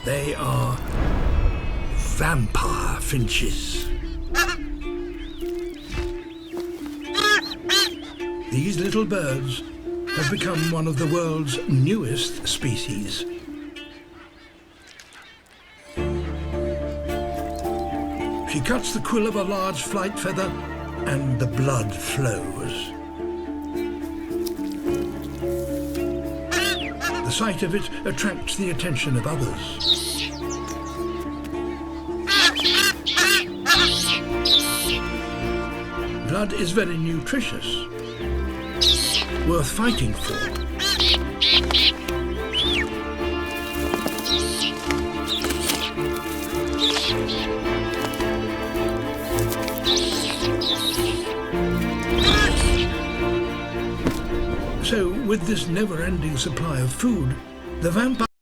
They are vampire finches. These little birds have become one of the world's newest species. She cuts the quill of a large flight feather and the blood flows. The sight of it attracts the attention of others. Blood is very nutritious, worth fighting for. So, with this never-ending supply of food, the vampire